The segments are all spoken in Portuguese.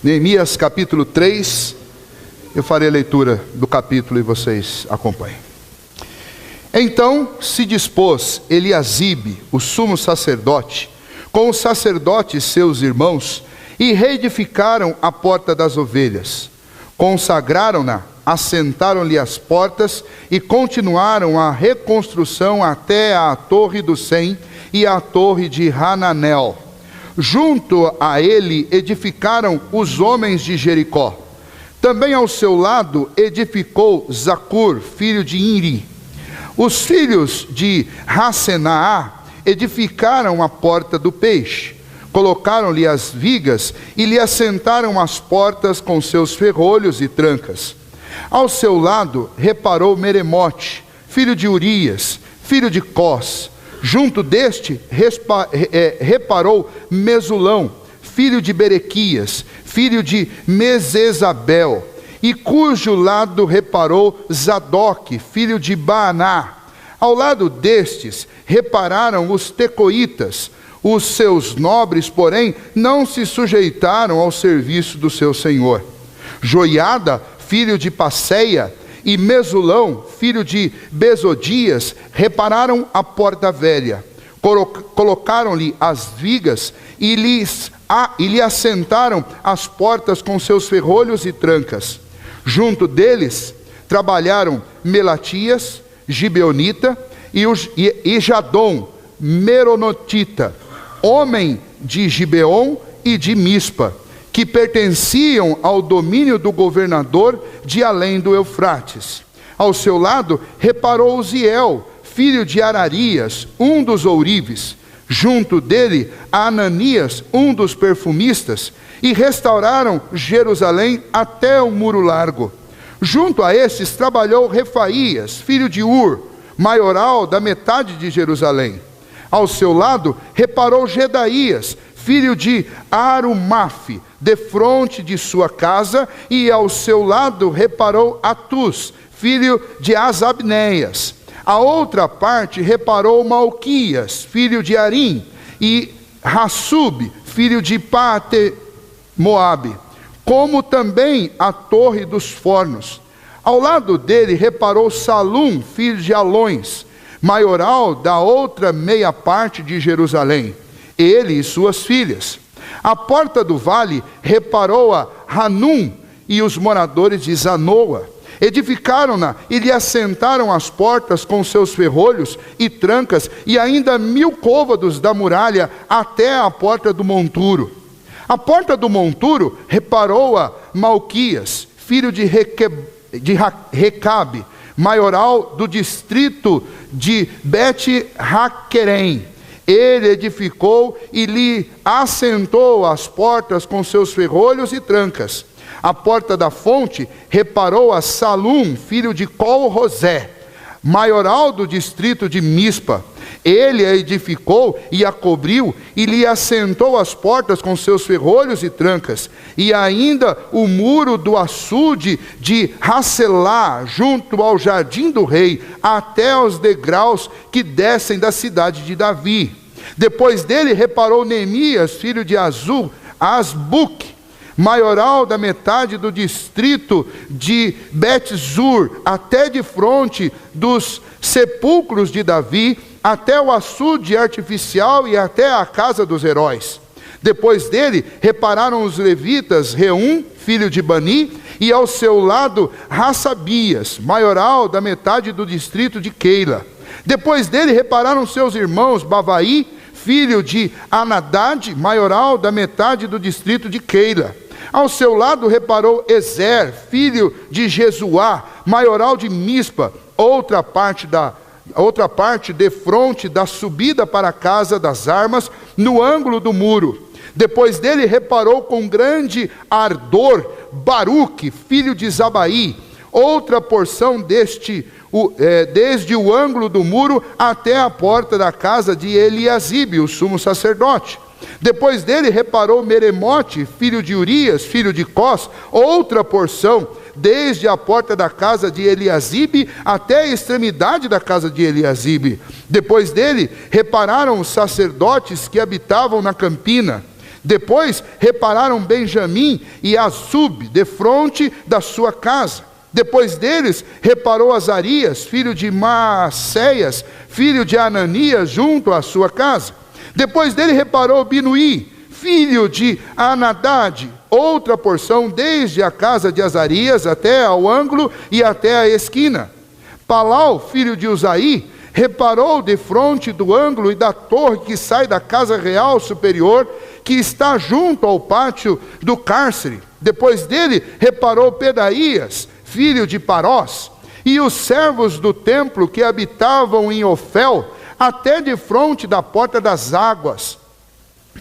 Neemias capítulo 3, eu farei a leitura do capítulo e vocês acompanhem. Então se dispôs Eliasibe, o sumo sacerdote, com os sacerdotes seus irmãos, e reedificaram a porta das ovelhas. Consagraram-na, assentaram-lhe as portas e continuaram a reconstrução até a torre do Sem e a torre de Hananel. Junto a ele edificaram os homens de Jericó. Também ao seu lado edificou Zacur, filho de Inri. Os filhos de Rasenaá edificaram a porta do peixe. Colocaram-lhe as vigas e lhe assentaram as portas com seus ferrolhos e trancas. Ao seu lado reparou Meremote, filho de Urias, filho de Cós. Junto deste reparou Mesulão, filho de Berequias, filho de Mesesabel, e cujo lado reparou Zadok, filho de Baaná. Ao lado destes repararam os tecoitas. Os seus nobres, porém, não se sujeitaram ao serviço do seu senhor. Joiada, filho de Passeia, e Mesulão, filho de Besodias, repararam a porta velha. Colocaram-lhe as vigas e lhe assentaram as portas com seus ferrolhos e trancas. Junto deles trabalharam Melatias, Gibeonita, e Jadom, Meronotita, homem de Gibeon e de Mispa, que pertenciam ao domínio do governador de além do Eufrates. Ao seu lado reparou Uziel, filho de Ararias, um dos ourives. Junto dele Ananias, um dos perfumistas, e restauraram Jerusalém até o muro largo. Junto a estes trabalhou Refaías, filho de Ur, maioral da metade de Jerusalém. Ao seu lado reparou Gedaías, filho de Arumafe, defronte de sua casa, e ao seu lado reparou Atus, filho de Asabneias. A outra parte reparou Malquias, filho de Arim, e Hassub, filho de Paate-Moabe, como também a torre dos fornos. Ao lado dele reparou Salum, filho de Alões, maioral da outra meia parte de Jerusalém, ele e suas filhas. A porta do vale reparou a Hanum e os moradores de Zanoa. Edificaram-na e lhe assentaram as portas com seus ferrolhos e trancas, e ainda 1000 côvados da muralha até a porta do monturo. A porta do monturo reparou a Malquias, filho de Recabe, maioral do distrito de Bet-Haquerem. Ele edificou e lhe assentou as portas com seus ferrolhos e trancas. A porta da fonte reparou a Salum, filho de Col-Rosé, maioral do distrito de Mispa. Ele a edificou e a cobriu e lhe assentou as portas com seus ferrolhos e trancas. E ainda o muro do açude de Hacelá, junto ao jardim do rei, até aos degraus que descem da cidade de Davi. Depois dele reparou Neemias, filho de Asbuque, maioral da metade do distrito de Bet-Zur, até de fronte dos sepulcros de Davi, até o açude artificial e até a casa dos heróis. Depois dele repararam os levitas Reum, filho de Bani, e ao seu lado Hassabias, maioral da metade do distrito de Keila. Depois dele repararam seus irmãos Bavaí, filho de Anadad, maioral da metade do distrito de Keila. Ao seu lado reparou Ezer, filho de Jesuá, maioral de Mispa, outra parte defronte da subida para a casa das armas, no ângulo do muro. Depois dele reparou com grande ardor Baruque, filho de Zabai, outra porção desde o ângulo do muro até a porta da casa de Eliasibe, o sumo sacerdote. Depois dele reparou Meremote, filho de Urias, filho de Cós, outra porção, desde a porta da casa de Eliasibe até a extremidade da casa de Eliasibe. Depois dele repararam os sacerdotes que habitavam na campina. Depois repararam Benjamim e Azub, defronte da sua casa. Depois deles reparou Azarias, filho de Maacéias, filho de Ananias, junto à sua casa. Depois dele reparou Binuí, filho de Anadade, outra porção, desde a casa de Azarias até ao ângulo e até a esquina. Palau, filho de Uzaí, reparou defronte do ângulo e da torre que sai da casa real superior, que está junto ao pátio do cárcere. Depois dele reparou Pedaías, filho de Parós, e os servos do templo que habitavam em Ofel, até defronte da porta das águas,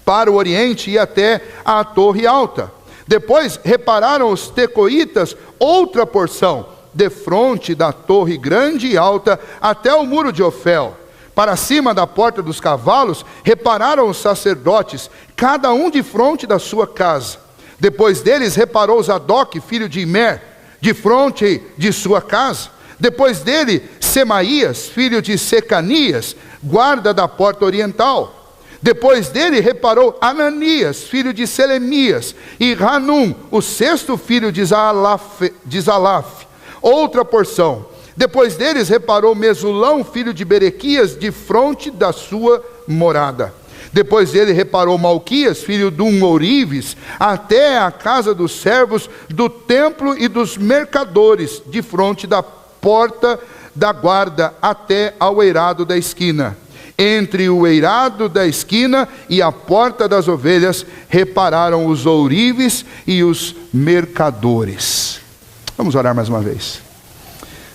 para o oriente e até a torre alta. Depois repararam os tecoitas, outra porção, defronte da torre grande e alta, até o muro de Ofel. Para cima da porta dos cavalos, repararam os sacerdotes, cada um de frente da sua casa. Depois deles reparou Zadok, filho de Imer, de frente de sua casa. Depois dele, Semaías, filho de Secanias, guarda da porta oriental. Depois dele reparou Ananias, filho de Selemias, e Hanum, o sexto filho de Zalaf, outra porção. Depois deles reparou Mesulão, filho de Berequias, de fronte da sua morada. Depois dele reparou Malquias, filho de Ourives, até a casa dos servos do templo e dos mercadores, de fronte da porta da guarda até ao eirado da esquina. Entre o eirado da esquina e a porta das ovelhas repararam os ourives e os mercadores. Vamos orar mais uma vez.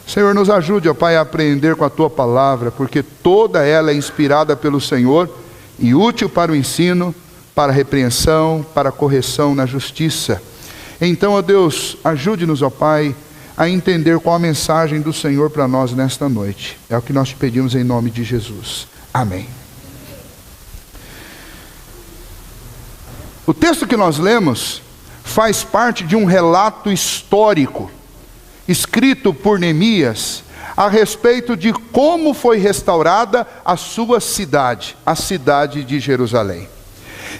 Senhor, nos ajude, ó Pai, a aprender com a Tua palavra, porque toda ela é inspirada pelo Senhor e útil para o ensino, para a repreensão, para a correção na justiça. Então, ó Deus, ajude-nos, ó Pai, a entender qual a mensagem do Senhor para nós nesta noite. É o que nós te pedimos em nome de Jesus. Amém. O texto que nós lemos faz parte de um relato histórico escrito por Neemias a respeito de como foi restaurada a sua cidade, a cidade de Jerusalém.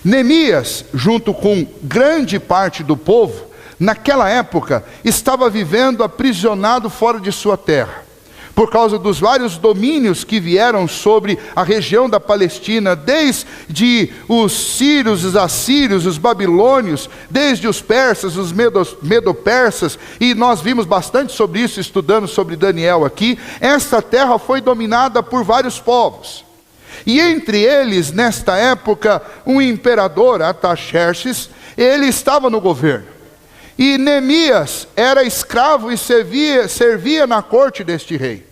Neemias, junto com grande parte do povo, naquela época, estava vivendo aprisionado fora de sua terra, por causa dos vários domínios que vieram sobre a região da Palestina, desde os sírios, os assírios, os babilônios, desde os persas, os medo-persas, e nós vimos bastante sobre isso, estudando sobre Daniel aqui. Esta terra foi dominada por vários povos, e entre eles, nesta época, um imperador, Artaxerxes, ele estava no governo, e Neemias era escravo e servia na corte deste rei.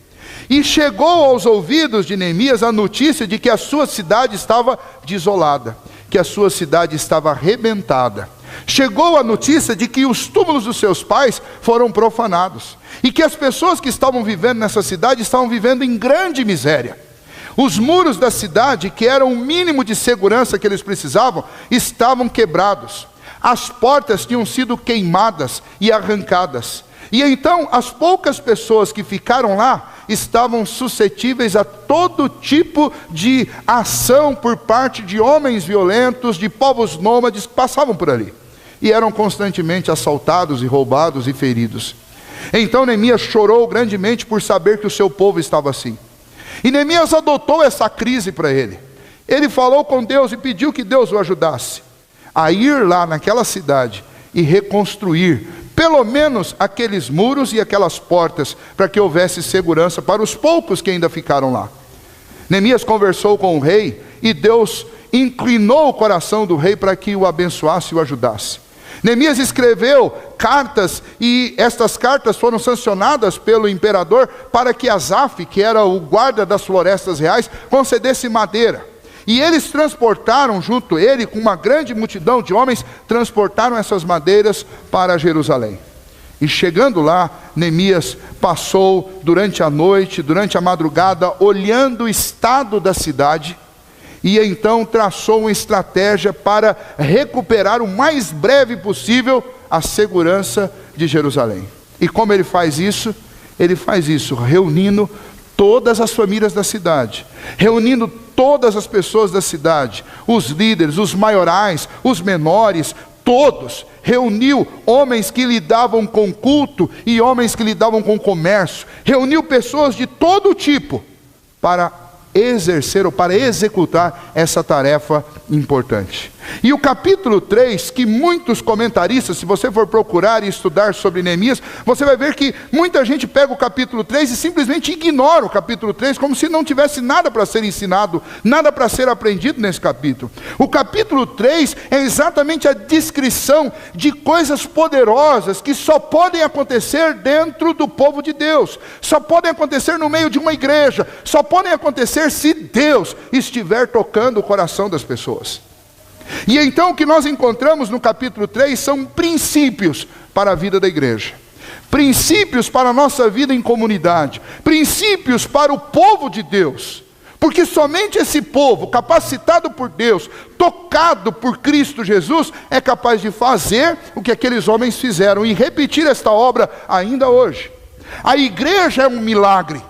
E chegou aos ouvidos de Neemias a notícia de que a sua cidade estava desolada, que a sua cidade estava arrebentada. Chegou a notícia de que os túmulos dos seus pais foram profanados, e que as pessoas que estavam vivendo nessa cidade estavam vivendo em grande miséria. Os muros da cidade, que eram o mínimo de segurança que eles precisavam, estavam quebrados. As portas tinham sido queimadas e arrancadas. E então as poucas pessoas que ficaram lá estavam suscetíveis a todo tipo de ação por parte de homens violentos, de povos nômades que passavam por ali. E eram constantemente assaltados e roubados e feridos. Então Neemias chorou grandemente por saber que o seu povo estava assim. E Neemias adotou essa crise para ele. Ele falou com Deus e pediu que Deus o ajudasse a ir lá naquela cidade e reconstruir pelo menos aqueles muros e aquelas portas, para que houvesse segurança para os poucos que ainda ficaram lá. Neemias conversou com o rei, e Deus inclinou o coração do rei para que o abençoasse e o ajudasse. Neemias escreveu cartas, e estas cartas foram sancionadas pelo imperador para que Asaf, que era o guarda das florestas reais, concedesse madeira. E eles transportaram junto ele, com uma grande multidão de homens, transportaram essas madeiras para Jerusalém. E chegando lá, Neemias passou durante a noite, durante a madrugada, olhando o estado da cidade, e então traçou uma estratégia para recuperar o mais breve possível a segurança de Jerusalém. E como ele faz isso? Ele faz isso reunindo todas as famílias da cidade, reunindo todas as pessoas da cidade, os líderes, os maiorais, os menores, todos. Reuniu homens que lidavam com culto e homens que lidavam com comércio. Reuniu pessoas de todo tipo para exercer ou para executar essa tarefa importante. E o capítulo 3, que muitos comentaristas, se você for procurar e estudar sobre Neemias, você vai ver que muita gente pega o capítulo 3 e simplesmente ignora o capítulo 3, como se não tivesse nada para ser ensinado, nada para ser aprendido nesse capítulo. O capítulo 3 é exatamente a descrição de coisas poderosas que só podem acontecer dentro do povo de Deus, só podem acontecer no meio de uma igreja, só podem acontecer se Deus estiver tocando o coração das pessoas. E então o que nós encontramos no capítulo 3 são princípios para a vida da igreja, princípios para a nossa vida em comunidade, princípios para o povo de Deus, porque somente esse povo, capacitado por Deus, tocado por Cristo Jesus, é capaz de fazer o que aqueles homens fizeram e repetir esta obra ainda hoje. A igreja é um milagre,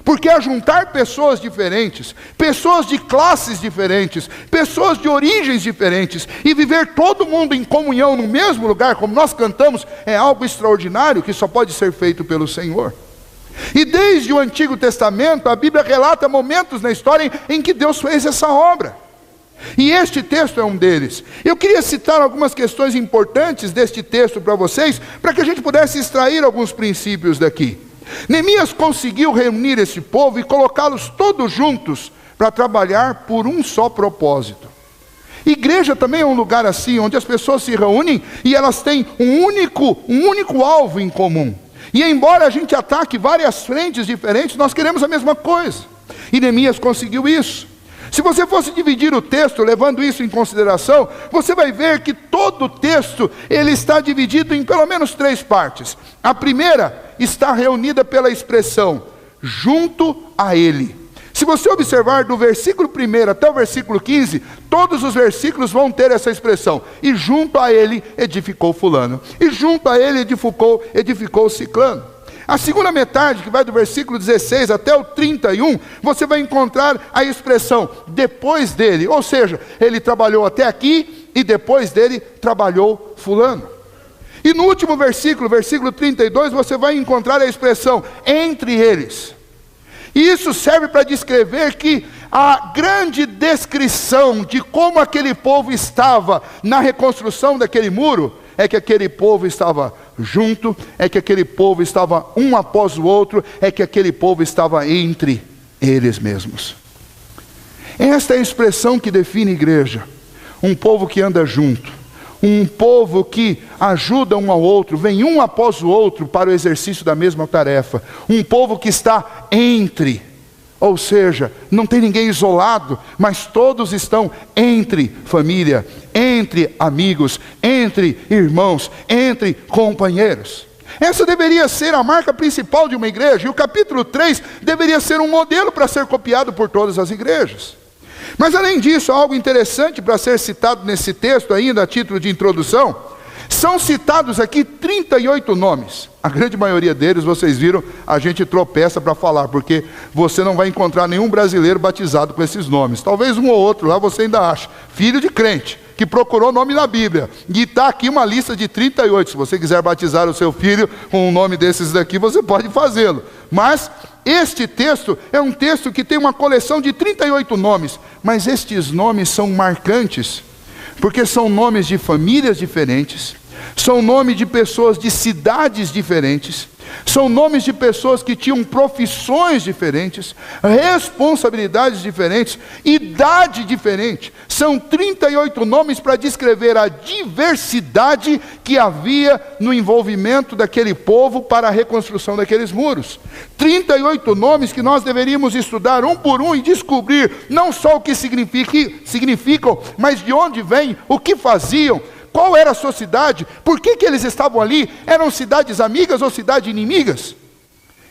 porque é juntar pessoas diferentes, pessoas de classes diferentes, pessoas de origens diferentes, e viver todo mundo em comunhão no mesmo lugar, como nós cantamos, é algo extraordinário que só pode ser feito pelo Senhor. E desde o Antigo Testamento, a Bíblia relata momentos na história em que Deus fez essa obra. E este texto é um deles. Eu queria citar algumas questões importantes deste texto para vocês, para que a gente pudesse extrair alguns princípios daqui. Neemias conseguiu reunir esse povo e colocá-los todos juntos para trabalhar por um só propósito. Igreja também é um lugar assim, onde as pessoas se reúnem e elas têm um único alvo em comum. E embora a gente ataque várias frentes diferentes, nós queremos a mesma coisa. E Neemias conseguiu isso. Se você fosse dividir o texto, levando isso em consideração, você vai ver que todo o texto, ele está dividido em pelo menos 3 partes. A primeira está reunida pela expressão, junto a ele. Se você observar do versículo 1 até o versículo 15, todos os versículos vão ter essa expressão. E junto a ele edificou fulano. E junto a ele edificou ciclano. A segunda metade, que vai do versículo 16 até o 31, você vai encontrar a expressão depois dele. Ou seja, ele trabalhou até aqui e depois dele trabalhou fulano. E no último versículo, versículo 32, você vai encontrar a expressão entre eles. E isso serve para descrever que a grande descrição de como aquele povo estava na reconstrução daquele muro, é que aquele povo estava junto, é que aquele povo estava um após o outro, é que aquele povo estava entre eles mesmos. Esta é a expressão que define a igreja, um povo que anda junto, um povo que ajuda um ao outro, vem um após o outro para o exercício da mesma tarefa, um povo que está entre, ou seja, não tem ninguém isolado, mas todos estão entre família, entre amigos, entre irmãos, entre companheiros. Essa deveria ser a marca principal de uma igreja, e o capítulo 3 deveria ser um modelo para ser copiado por todas as igrejas. Mas além disso, algo interessante para ser citado nesse texto ainda, a título de introdução, são citados aqui 38 nomes. A grande maioria deles, vocês viram, a gente tropeça para falar, porque você não vai encontrar nenhum brasileiro batizado com esses nomes. Talvez um ou outro lá você ainda acha, filho de crente, que procurou nome na Bíblia. E está aqui uma lista de 38. Se você quiser batizar o seu filho com um nome desses daqui, você pode fazê-lo. Mas este texto é um texto que tem uma coleção de 38 nomes. Mas estes nomes são marcantes, porque são nomes de famílias diferentes, são nomes de pessoas de cidades diferentes, são nomes de pessoas que tinham profissões diferentes, responsabilidades diferentes, idade diferente. São 38 nomes para descrever a diversidade que havia no envolvimento daquele povo para a reconstrução daqueles muros. 38 nomes que nós deveríamos estudar um por um e descobrir não só o que significam, mas de onde vêm, o que faziam, qual era a sua cidade, por que eles estavam ali, eram cidades amigas ou cidades inimigas?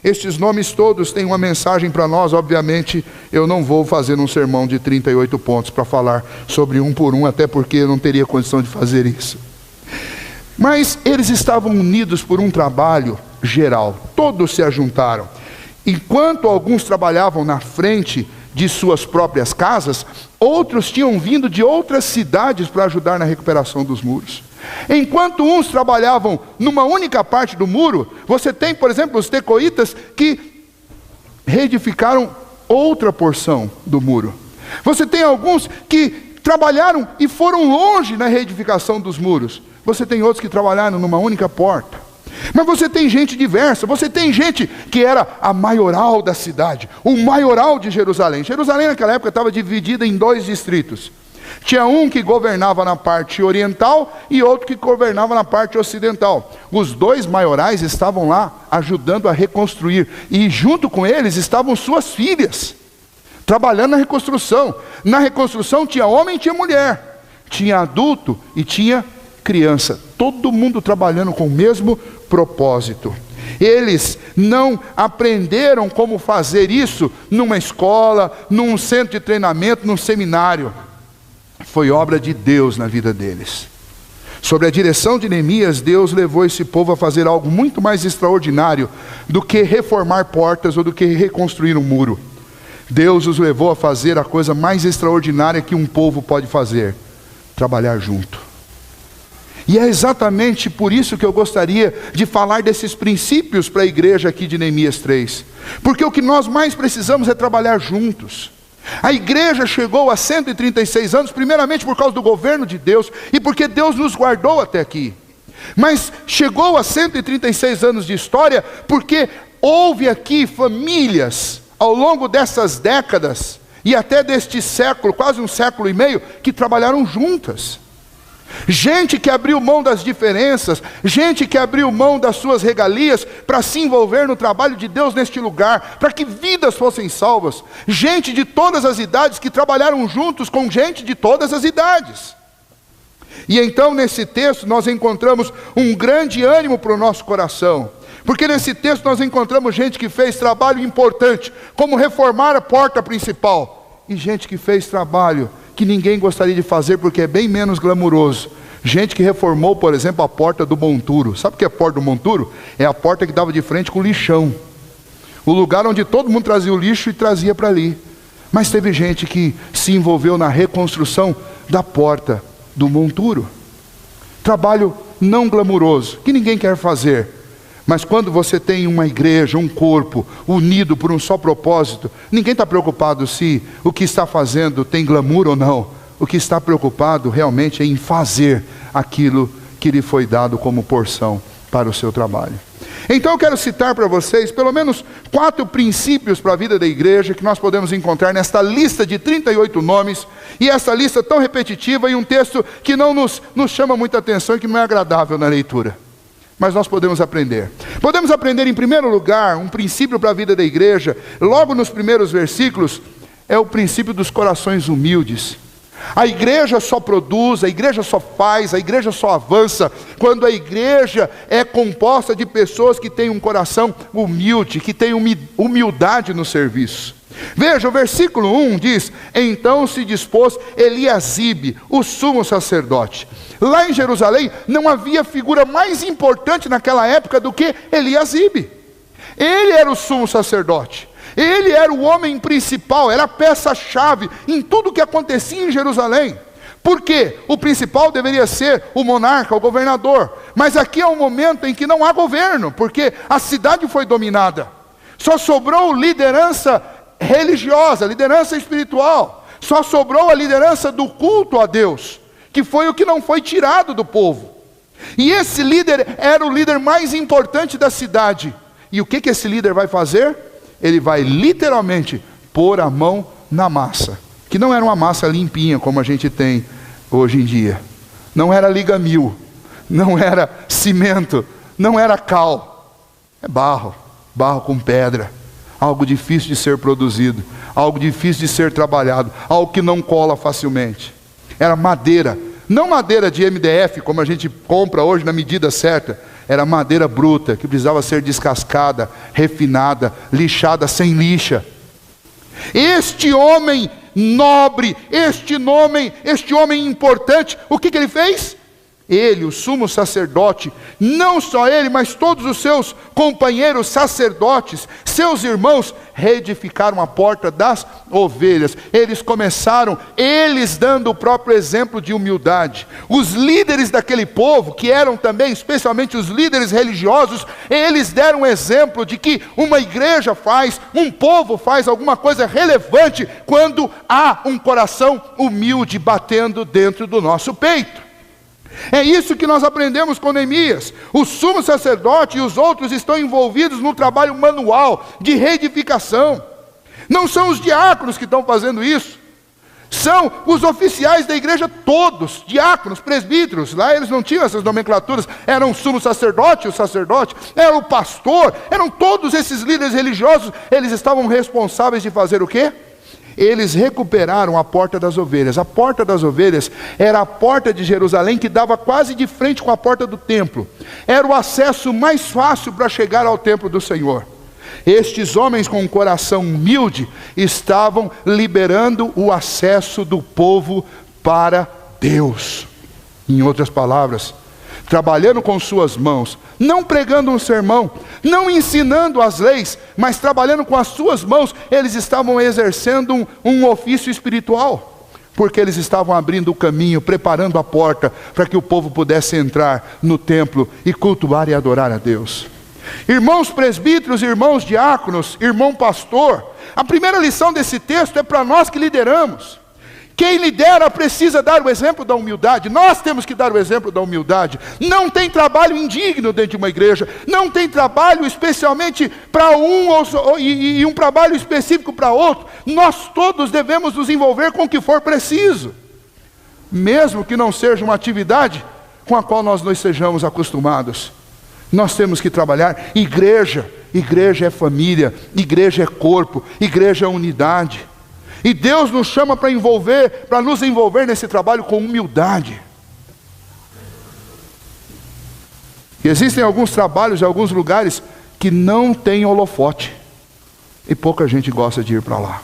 Estes nomes todos têm uma mensagem para nós. Obviamente eu não vou fazer um sermão de 38 pontos para falar sobre um por um, até porque eu não teria condição de fazer isso. Mas eles estavam unidos por um trabalho geral, todos se ajuntaram. Enquanto alguns trabalhavam na frente de suas próprias casas, outros tinham vindo de outras cidades para ajudar na recuperação dos muros. Enquanto uns trabalhavam numa única parte do muro, você tem, por exemplo, os tecoitas que reedificaram outra porção do muro. Você tem alguns que trabalharam e foram longe na reedificação dos muros. Você tem outros que trabalharam numa única porta. Mas você tem gente diversa, você tem gente que era a maioral da cidade, o maioral de Jerusalém. Jerusalém naquela época estava dividida em 2 distritos. Tinha um que governava na parte oriental e outro que governava na parte ocidental. Os 2 maiorais estavam lá ajudando a reconstruir. E junto com eles estavam suas filhas, trabalhando na reconstrução. Na reconstrução tinha homem e tinha mulher. Tinha adulto e tinha criança. Todo mundo trabalhando com o mesmo propósito. Eles não aprenderam como fazer isso numa escola, num centro de treinamento, num seminário. Foi obra de Deus na vida deles. Sob a direção de Neemias, Deus levou esse povo a fazer algo muito mais extraordinário do que reformar portas ou do que reconstruir um muro. Deus os levou a fazer a coisa mais extraordinária que um povo pode fazer: trabalhar junto. E é exatamente por isso que eu gostaria de falar desses princípios para a igreja aqui de Neemias 3. Porque o que nós mais precisamos é trabalhar juntos. A igreja chegou a 136 anos, primeiramente por causa do governo de Deus e porque Deus nos guardou até aqui. Mas chegou a 136 anos de história porque houve aqui famílias ao longo dessas décadas e até deste século, quase um século e meio, que trabalharam juntas. Gente que abriu mão das diferenças, gente que abriu mão das suas regalias para se envolver no trabalho de Deus neste lugar, para que vidas fossem salvas. Gente de todas as idades que trabalharam juntos com gente de todas as idades. E então nesse texto nós encontramos um grande ânimo para o nosso coração. Porque nesse texto nós encontramos gente que fez trabalho importante, como reformar a porta principal. E gente que fez trabalho que ninguém gostaria de fazer porque é bem menos glamuroso. Gente que reformou, por exemplo, a porta do monturo. Sabe o que é a porta do monturo? É a porta que dava de frente com o lixão. O lugar onde todo mundo trazia o lixo e trazia para ali. Mas teve gente que se envolveu na reconstrução da porta do monturo. Trabalho não glamuroso, que ninguém quer fazer. Mas quando você tem uma igreja, um corpo, unido por um só propósito, ninguém está preocupado se o que está fazendo tem glamour ou não. O que está preocupado realmente é em fazer aquilo que lhe foi dado como porção para o seu trabalho. Então eu quero citar para vocês pelo menos 4 princípios para a vida da igreja que nós podemos encontrar nesta lista de 38 nomes, e essa lista tão repetitiva e um texto que não nos chama muita atenção e que não é agradável na leitura. Mas nós podemos aprender. Podemos aprender em primeiro lugar, um princípio para a vida da igreja, logo nos primeiros versículos, é o princípio dos corações humildes. A igreja só produz, a igreja só faz, a igreja só avança, quando a igreja é composta de pessoas que têm um coração humilde, que têm humildade no serviço. Veja, o versículo 1 diz: então se dispôs Eliasibe, o sumo sacerdote. Lá em Jerusalém não havia figura mais importante naquela época do que Eliasibe. Ele era o sumo sacerdote. Ele era o homem principal, era a peça-chave em tudo que acontecia em Jerusalém. Por quê? O principal deveria ser o monarca, o governador. Mas aqui é um momento em que não há governo, porque a cidade foi dominada. Só sobrou liderança religiosa, liderança espiritual. Só sobrou a liderança do culto a Deus, que foi o que não foi tirado do povo. E esse líder era o líder mais importante da cidade. E o que esse líder vai fazer? Ele vai literalmente pôr a mão na massa, que não era uma massa limpinha como a gente tem hoje em dia. Não era liga-mil, não era cimento, não era cal. É barro, barro com pedra. Algo difícil de ser produzido, algo difícil de ser trabalhado, algo que não cola facilmente. Era madeira, não madeira de MDF como a gente compra hoje na medida certa. Era madeira bruta, que precisava ser descascada, refinada, lixada sem lixa. Este homem nobre, este homem importante, o que ele fez? ele, o sumo sacerdote, não só ele, mas todos os seus companheiros sacerdotes, seus irmãos, reedificaram a porta das ovelhas. Eles começaram, eles dando o próprio exemplo de humildade. Os líderes daquele povo, que eram também, especialmente os líderes religiosos, eles deram um exemplo de que uma igreja faz, um povo faz alguma coisa relevante quando há um coração humilde batendo dentro do nosso peito. É isso que nós aprendemos com Neemias. O sumo sacerdote e os outros estão envolvidos no trabalho manual de reedificação. Não são os diáconos que estão fazendo isso. São os oficiais da igreja todos, diáconos, presbíteros. Lá eles não tinham essas nomenclaturas. Eram o sumo sacerdote, o sacerdote, era o pastor. Eram todos esses líderes religiosos. Eles estavam responsáveis de fazer o quê? Eles recuperaram a porta das ovelhas. A porta das ovelhas era a porta de Jerusalém que dava quase de frente com a porta do templo. Era o acesso mais fácil para chegar ao templo do Senhor. Estes homens com um coração humilde estavam liberando o acesso do povo para Deus. Em outras palavras, trabalhando com suas mãos, não pregando um sermão, não ensinando as leis, mas trabalhando com as suas mãos, eles estavam exercendo um ofício espiritual, porque eles estavam abrindo o caminho, preparando a porta, para que o povo pudesse entrar no templo e cultuar e adorar a Deus. Irmãos presbíteros, irmãos diáconos, irmão pastor, a primeira lição desse texto é para nós que lideramos. Quem lidera precisa dar o exemplo da humildade. Nós temos que dar o exemplo da humildade. Não tem trabalho indigno dentro de uma igreja. Não tem trabalho especialmente para um e um trabalho específico para outro. Nós todos devemos nos envolver com o que for preciso, mesmo que não seja uma atividade com a qual nós não sejamos acostumados. Nós temos que trabalhar. Igreja é família, igreja é corpo, igreja é unidade. E Deus nos chama para nos envolver nesse trabalho com humildade. E existem alguns trabalhos em alguns lugares que não tem holofote. E pouca gente gosta de ir para lá.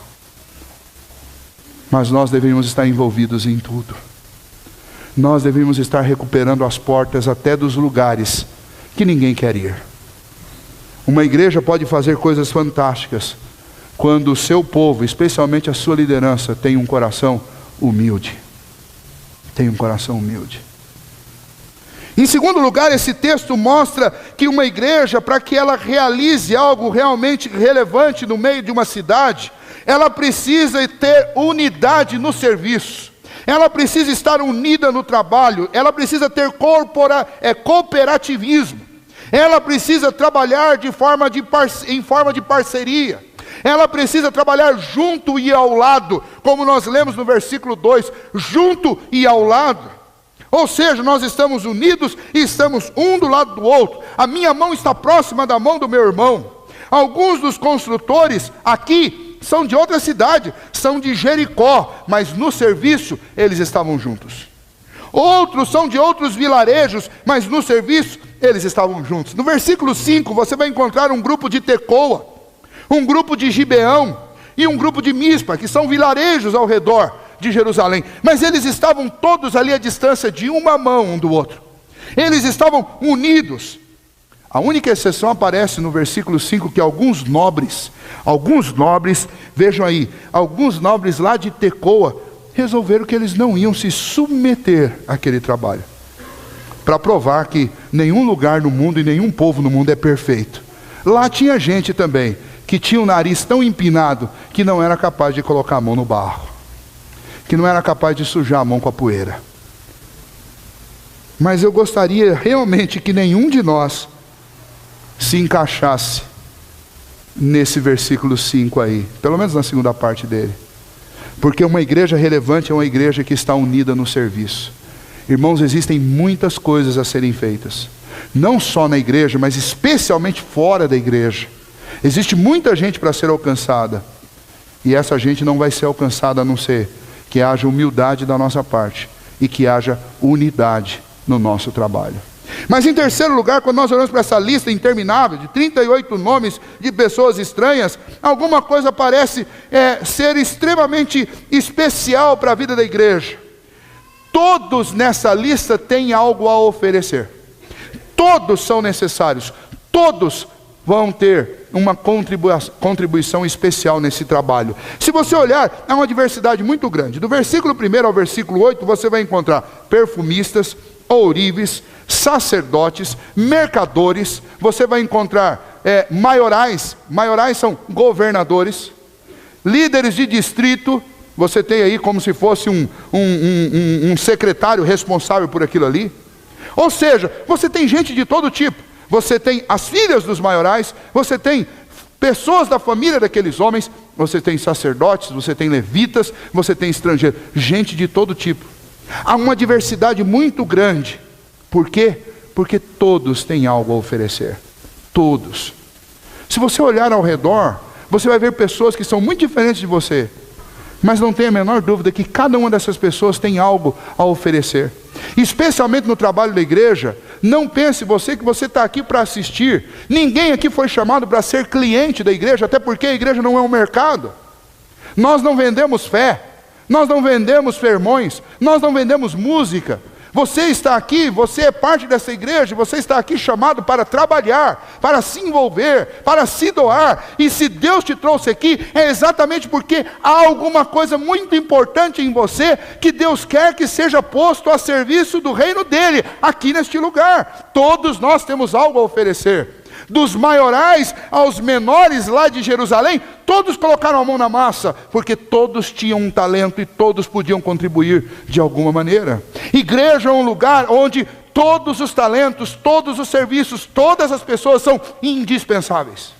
Mas nós devemos estar envolvidos em tudo. Nós devemos estar recuperando as portas até dos lugares que ninguém quer ir. Uma igreja pode fazer coisas fantásticas quando o seu povo, especialmente a sua liderança, tem um coração humilde. Tem um coração humilde. Em segundo lugar, esse texto mostra que uma igreja, para que ela realize algo realmente relevante no meio de uma cidade, ela precisa ter unidade no serviço. Ela precisa estar unida no trabalho. Ela precisa ter cooperativismo. Ela precisa trabalhar em forma de parceria. Ela precisa trabalhar junto e ao lado, como nós lemos no versículo 2, junto e ao lado. Ou seja, nós estamos unidos e estamos um do lado do outro. A minha mão está próxima da mão do meu irmão. Alguns dos construtores aqui são de outra cidade, são de Jericó, mas no serviço eles estavam juntos. Outros são de outros vilarejos, mas no serviço eles estavam juntos. No versículo 5 você vai encontrar um grupo de Tecoa, um grupo de Gibeão e um grupo de Mispa, que são vilarejos ao redor de Jerusalém. Mas eles estavam todos ali à distância de uma mão um do outro. Eles estavam unidos. A única exceção aparece no versículo 5, que alguns nobres, vejam aí, alguns nobres lá de Tecoa, resolveram que eles não iam se submeter àquele trabalho. Para provar que nenhum lugar no mundo e nenhum povo no mundo é perfeito. Lá tinha gente também que tinha o nariz tão empinado que não era capaz de colocar a mão no barro, que não era capaz de sujar a mão com a poeira. Mas eu gostaria realmente que nenhum de nós se encaixasse nesse versículo 5 aí, pelo menos na segunda parte dele. Porque uma igreja relevante é uma igreja que está unida no serviço. Irmãos, existem muitas coisas a serem feitas, não só na igreja, mas especialmente fora da igreja. Existe muita gente para ser alcançada, e essa gente não vai ser alcançada a não ser que haja humildade da nossa parte e que haja unidade no nosso trabalho. Mas em terceiro lugar, quando nós olhamos para essa lista interminável de 38 nomes de pessoas estranhas, alguma coisa parece ser extremamente especial para a vida da igreja. Todos nessa lista têm algo a oferecer. Todos são necessários. Todos vão ter uma contribuição especial nesse trabalho. Se você olhar, há uma diversidade muito grande. Do versículo 1 ao versículo 8, você vai encontrar perfumistas, ourives, sacerdotes, mercadores. Você vai encontrar maiorais. Maiorais são governadores, líderes de distrito. Você tem aí como se fosse um secretário responsável por aquilo ali. Ou seja, você tem gente de todo tipo. Você tem as filhas dos maiorais, você tem pessoas da família daqueles homens, você tem sacerdotes, você tem levitas, você tem estrangeiros, gente de todo tipo. Há uma diversidade muito grande. Por quê? Porque todos têm algo a oferecer. Todos. Se você olhar ao redor, você vai ver pessoas que são muito diferentes de você, mas não tem a menor dúvida que cada uma dessas pessoas tem algo a oferecer. Especialmente no trabalho da igreja, não pense você que você está aqui para assistir. Ninguém aqui foi chamado para ser cliente da igreja, até porque a igreja não é um mercado. Nós não vendemos fé, nós não vendemos sermões, nós não vendemos música. Você está aqui, você é parte dessa igreja, você está aqui chamado para trabalhar, para se envolver, para se doar. E se Deus te trouxe aqui, é exatamente porque há alguma coisa muito importante em você, que Deus quer que seja posto a serviço do reino dele, aqui neste lugar. Todos nós temos algo a oferecer. Dos maiorais aos menores lá de Jerusalém, todos colocaram a mão na massa, porque todos tinham um talento e todos podiam contribuir de alguma maneira. Igreja é um lugar onde todos os talentos, todos os serviços, todas as pessoas são indispensáveis.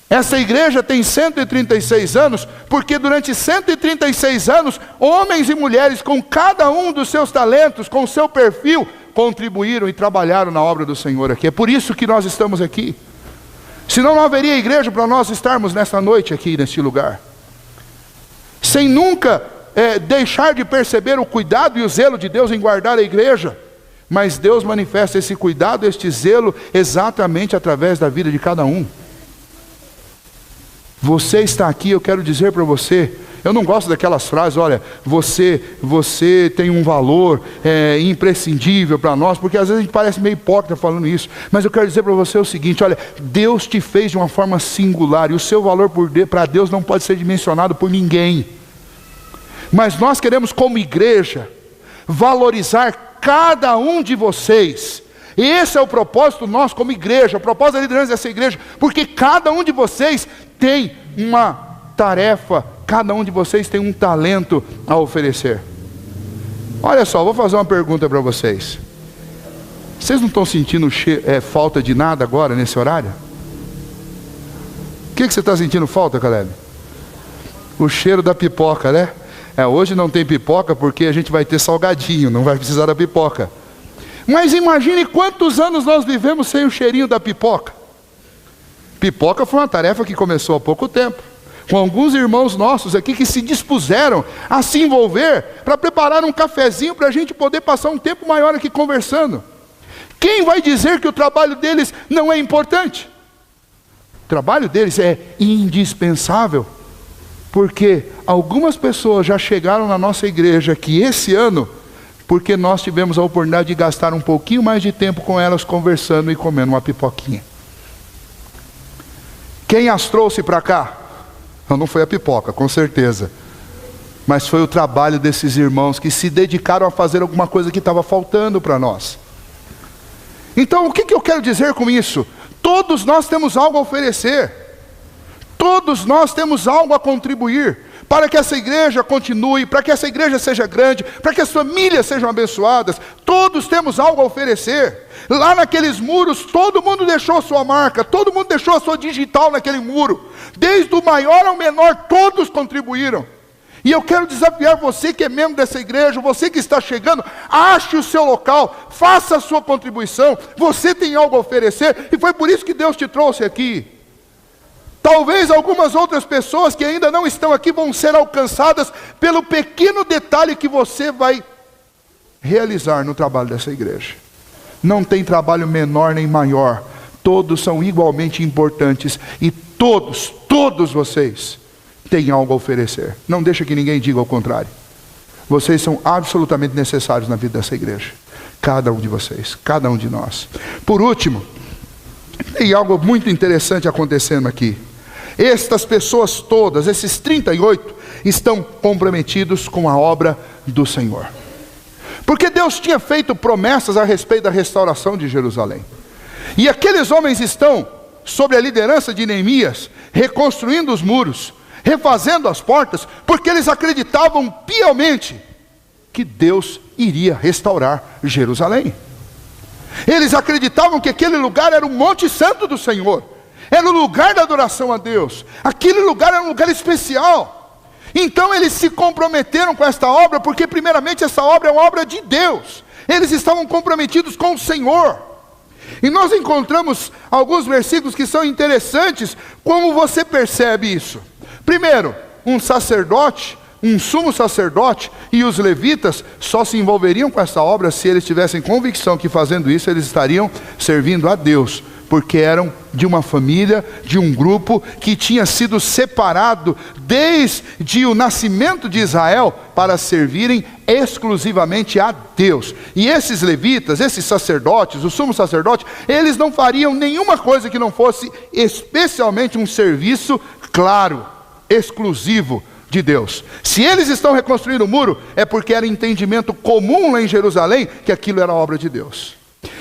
Essa igreja tem 136 anos, porque durante 136 anos, homens e mulheres com cada um dos seus talentos, com o seu perfil, contribuíram e trabalharam na obra do Senhor aqui. É por isso que nós estamos aqui. Senão não haveria igreja para nós estarmos nessa noite aqui, neste lugar. Sem nunca deixar de perceber o cuidado e o zelo de Deus em guardar a igreja. Mas Deus manifesta esse cuidado, este zelo, exatamente através da vida de cada um. Você está aqui, eu quero dizer para você, eu não gosto daquelas frases, olha, você tem um valor imprescindível para nós, porque às vezes a gente parece meio hipócrita falando isso, mas eu quero dizer para você o seguinte, olha, Deus te fez de uma forma singular, e o seu valor para Deus não pode ser dimensionado por ninguém. Mas nós queremos como igreja, valorizar cada um de vocês. Esse é o propósito nosso como igreja, o propósito da liderança dessa igreja, porque cada um de vocês tem uma tarefa, cada um de vocês tem um talento a oferecer. Olha só, vou fazer uma pergunta para vocês. Vocês não estão sentindo falta de nada agora, nesse horário? O que você está sentindo falta, Caleb? O cheiro da pipoca, né? Hoje não tem pipoca porque a gente vai ter salgadinho, não vai precisar da pipoca. Mas imagine quantos anos nós vivemos sem o cheirinho da pipoca. Pipoca foi uma tarefa que começou há pouco tempo, com alguns irmãos nossos aqui que se dispuseram a se envolver para preparar um cafezinho para a gente poder passar um tempo maior aqui conversando. Quem vai dizer que o trabalho deles não é importante? O trabalho deles é indispensável, porque algumas pessoas já chegaram na nossa igreja aqui esse ano, porque nós tivemos a oportunidade de gastar um pouquinho mais de tempo com elas conversando e comendo uma pipoquinha. Quem as trouxe para cá? Não foi a pipoca, com certeza. Mas foi o trabalho desses irmãos que se dedicaram a fazer alguma coisa que estava faltando para nós. Então, o que eu quero dizer com isso? Todos nós temos algo a oferecer. Todos nós temos algo a contribuir para que essa igreja continue, para que essa igreja seja grande, para que as famílias sejam abençoadas. Todos temos algo a oferecer. Lá naqueles muros, todo mundo deixou a sua marca, todo mundo deixou a sua digital naquele muro. Desde o maior ao menor, todos contribuíram. E eu quero desafiar você que é membro dessa igreja, você que está chegando, ache o seu local, faça a sua contribuição. Você tem algo a oferecer, e foi por isso que Deus te trouxe aqui. Talvez algumas outras pessoas que ainda não estão aqui vão ser alcançadas pelo pequeno detalhe que você vai realizar no trabalho dessa igreja. Não tem trabalho menor nem maior. Todos são igualmente importantes. E todos vocês têm algo a oferecer. Não deixa que ninguém diga o contrário. vocês são absolutamente necessários na vida dessa igreja. Cada um de vocês, cada um de nós. Por último, tem algo muito interessante acontecendo aqui. Estas pessoas todas, esses 38, estão comprometidos com a obra do Senhor. Porque Deus tinha feito promessas a respeito da restauração de Jerusalém. E aqueles homens estão, sob a liderança de Neemias, reconstruindo os muros, refazendo as portas, porque eles acreditavam piamente que Deus iria restaurar Jerusalém. Eles acreditavam que aquele lugar era o Monte Santo do Senhor, era o lugar da adoração a Deus, aquele lugar era um lugar especial. Então eles se comprometeram com esta obra, porque primeiramente essa obra é uma obra de Deus. Eles estavam comprometidos com o Senhor. E nós encontramos alguns versículos que são interessantes. Como você percebe isso? Primeiro, um sacerdote, um sumo sacerdote e os levitas só se envolveriam com essa obra se eles tivessem convicção que fazendo isso eles estariam servindo a Deus, porque eram de uma família, de um grupo que tinha sido separado desde o nascimento de Israel para servirem exclusivamente a Deus. E esses levitas, esses sacerdotes, o sumo sacerdote, eles não fariam nenhuma coisa que não fosse especialmente um serviço claro, exclusivo de Deus. Se eles estão reconstruindo o muro, é porque era entendimento comum lá em Jerusalém que aquilo era obra de Deus.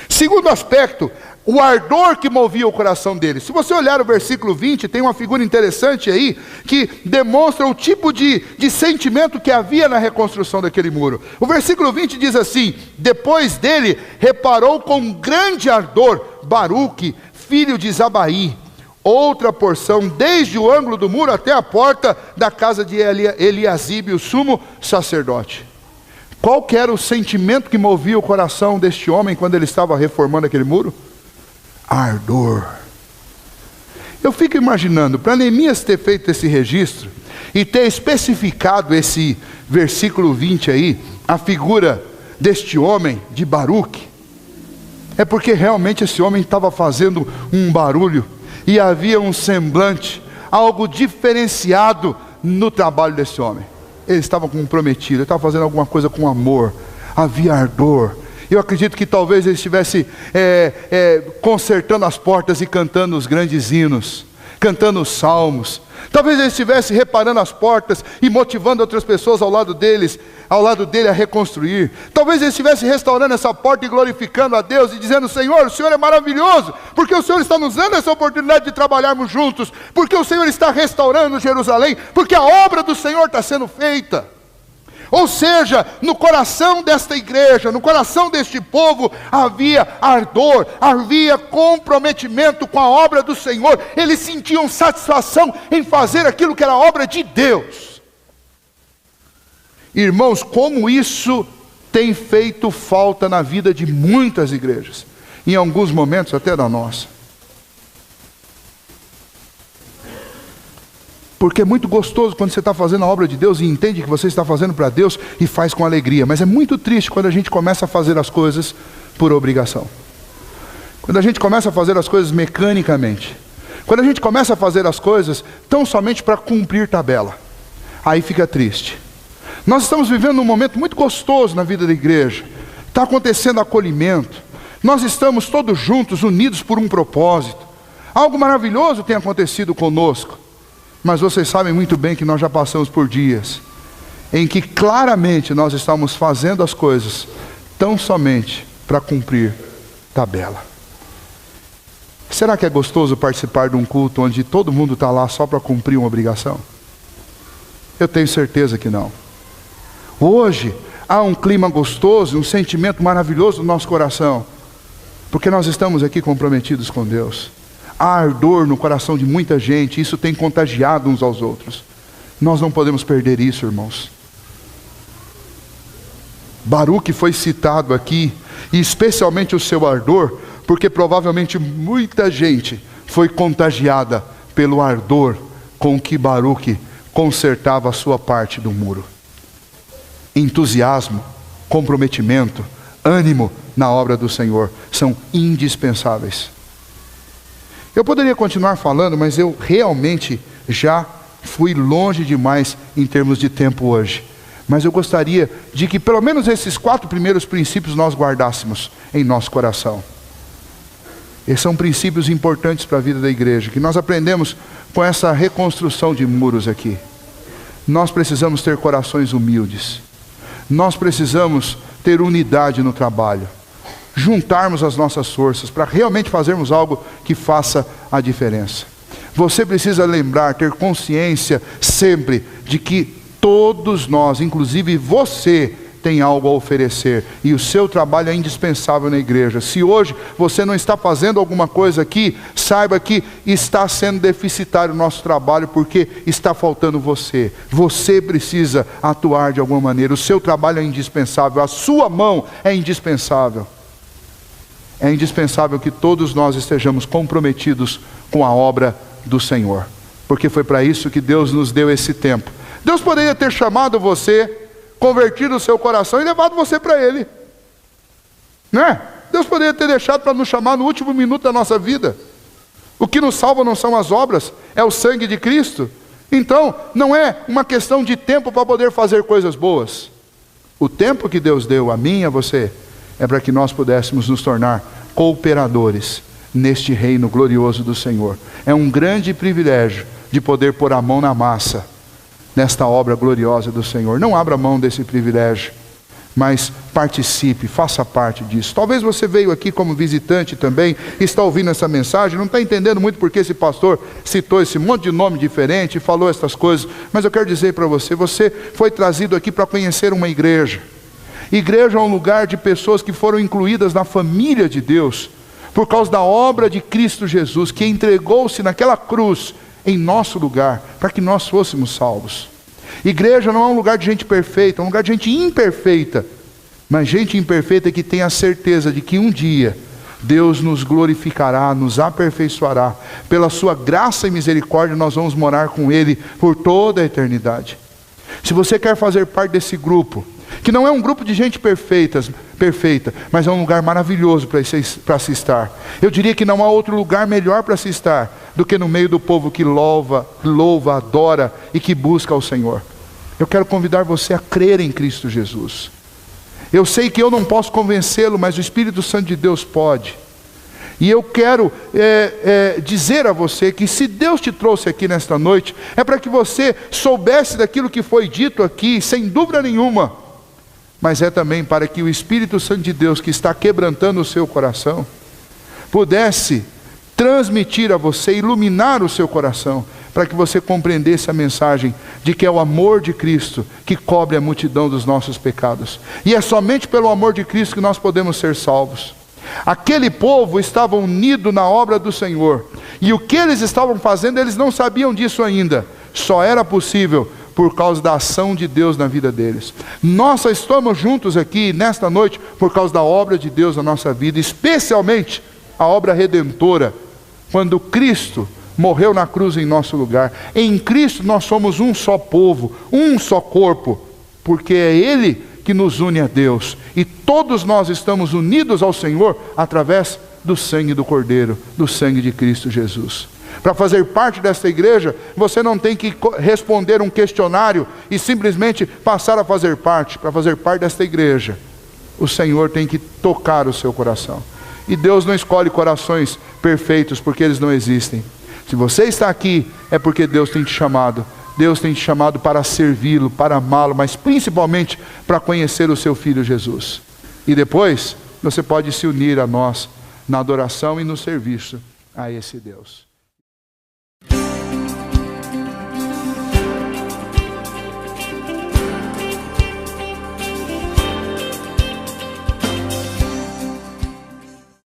Segundo aspecto, o ardor que movia o coração deles. Se você olhar o versículo 20, tem uma figura interessante aí, que demonstra o tipo de sentimento que havia na reconstrução daquele muro. O versículo 20 diz assim: depois dele reparou com grande ardor Baruque, filho de Zabai, outra porção, desde o ângulo do muro até a porta da casa de Eliasibe, o sumo sacerdote. Qual que era o sentimento que movia o coração deste homem quando ele estava reformando aquele muro? Ardor. Eu fico imaginando, para Neemias ter feito esse registro e ter especificado esse versículo 20 aí, a figura deste homem, de Baruque, é porque realmente esse homem estava fazendo um barulho e havia um semblante, algo diferenciado no trabalho desse homem. Ele estava comprometido, ele estava fazendo alguma coisa com amor, havia ardor. Eu acredito que talvez ele estivesse consertando as portas e cantando os grandes hinos, cantando os salmos. Talvez ele estivesse reparando as portas e motivando outras pessoas ao lado dele a reconstruir. Talvez ele estivesse restaurando essa porta e glorificando a Deus e dizendo: Senhor, o Senhor é maravilhoso, porque o Senhor está nos dando essa oportunidade de trabalharmos juntos, porque o Senhor está restaurando Jerusalém, porque a obra do Senhor está sendo feita. Ou seja, no coração desta igreja, no coração deste povo, havia ardor, havia comprometimento com a obra do Senhor. Eles sentiam satisfação em fazer aquilo que era obra de Deus. Irmãos, como isso tem feito falta na vida de muitas igrejas, em alguns momentos até da nossa. Porque é muito gostoso quando você está fazendo a obra de Deus e entende que você está fazendo para Deus e faz com alegria. Mas é muito triste quando a gente começa a fazer as coisas por obrigação. Quando a gente começa a fazer as coisas mecanicamente. Quando a gente começa a fazer as coisas tão somente para cumprir tabela. Aí fica triste. Nós estamos vivendo um momento muito gostoso na vida da igreja. Está acontecendo acolhimento. Nós estamos todos juntos, unidos por um propósito. Algo maravilhoso tem acontecido conosco. Mas vocês sabem muito bem que nós já passamos por dias em que claramente nós estamos fazendo as coisas tão somente para cumprir tabela. Será que é gostoso participar de um culto onde todo mundo está lá só para cumprir uma obrigação? Eu tenho certeza que não. Hoje há um clima gostoso, um sentimento maravilhoso no nosso coração, porque nós estamos aqui comprometidos com Deus. Há ardor no coração de muita gente, isso tem contagiado uns aos outros. Nós não podemos perder isso, irmãos. Baruque foi citado aqui, e especialmente o seu ardor, porque provavelmente muita gente foi contagiada pelo ardor com que Baruque consertava a sua parte do muro. Entusiasmo, comprometimento, ânimo na obra do Senhor são indispensáveis. Eu poderia continuar falando, mas eu realmente já fui longe demais em termos de tempo hoje. Mas eu gostaria de que pelo menos esses 4 primeiros princípios nós guardássemos em nosso coração. Esses são princípios importantes para a vida da igreja, que nós aprendemos com essa reconstrução de muros aqui. Nós precisamos ter corações humildes. Nós precisamos ter unidade no trabalho. Juntarmos as nossas forças para realmente fazermos algo que faça a diferença. Você precisa lembrar, ter consciência sempre de que todos nós, inclusive você, tem algo a oferecer, e o seu trabalho é indispensável na igreja. Se hoje você não está fazendo alguma coisa aqui, saiba que está sendo deficitário o nosso trabalho, porque está faltando você. Você precisa atuar de alguma maneira. O seu trabalho é indispensável, a sua mão é indispensável. É indispensável que todos nós estejamos comprometidos com a obra do Senhor, porque foi para isso que Deus nos deu esse tempo. Deus poderia ter chamado você, convertido o seu coração e levado você para Ele, né? Deus poderia ter deixado para nos chamar no último minuto da nossa vida. O que nos salva não são as obras, é o sangue de Cristo. Então, não é uma questão de tempo para poder fazer coisas boas. O tempo que Deus deu a mim e a você é para que nós pudéssemos nos tornar cooperadores neste reino glorioso do Senhor. É um grande privilégio de poder pôr a mão na massa nesta obra gloriosa do Senhor. Não abra mão desse privilégio, mas participe, faça parte disso. Talvez você veio aqui como visitante também, está ouvindo essa mensagem, não está entendendo muito porque esse pastor citou esse monte de nome diferente e falou essas coisas, mas eu quero dizer para você, você foi trazido aqui para conhecer uma igreja. Igreja é um lugar de pessoas que foram incluídas na família de Deus, por causa da obra de Cristo Jesus, que entregou-se naquela cruz em nosso lugar, para que nós fôssemos salvos. Igreja não é um lugar de gente perfeita, é um lugar de gente imperfeita, mas gente imperfeita que tem a certeza de que um dia Deus nos glorificará, nos aperfeiçoará, pela sua graça e misericórdia nós vamos morar com Ele por toda a eternidade. Se você quer fazer parte desse grupo, que não é um grupo de gente perfeita, mas é um lugar maravilhoso para se estar. Eu diria que não há outro lugar melhor para se estar do que no meio do povo que louva, adora e que busca ao Senhor. Eu quero convidar você a crer em Cristo Jesus. Eu sei que eu não posso convencê-lo, mas o Espírito Santo de Deus pode. E eu quero dizer a você que se Deus te trouxe aqui nesta noite, é para que você soubesse daquilo que foi dito aqui, sem dúvida nenhuma. Mas é também para que o Espírito Santo de Deus, que está quebrantando o seu coração, pudesse transmitir a você, iluminar o seu coração, para que você compreendesse a mensagem de que é o amor de Cristo que cobre a multidão dos nossos pecados. E é somente pelo amor de Cristo que nós podemos ser salvos. Aquele povo estava unido na obra do Senhor, e o que eles estavam fazendo, eles não sabiam disso ainda. Só era possível por causa da ação de Deus na vida deles. Nós só estamos juntos aqui nesta noite por causa da obra de Deus na nossa vida, especialmente a obra redentora, quando Cristo morreu na cruz em nosso lugar. Em Cristo nós somos um só povo, um só corpo, porque é Ele que nos une a Deus, e todos nós estamos unidos ao Senhor através do sangue do Cordeiro, do sangue de Cristo Jesus. Para fazer parte desta igreja, você não tem que responder um questionário e simplesmente passar a fazer parte. Para fazer parte desta igreja, o Senhor tem que tocar o seu coração. E Deus não escolhe corações perfeitos, porque eles não existem. Se você está aqui, é porque Deus tem te chamado. Deus tem te chamado para servi-lo, para amá-lo, mas principalmente para conhecer o seu Filho Jesus. E depois, você pode se unir a nós na adoração e no serviço a esse Deus.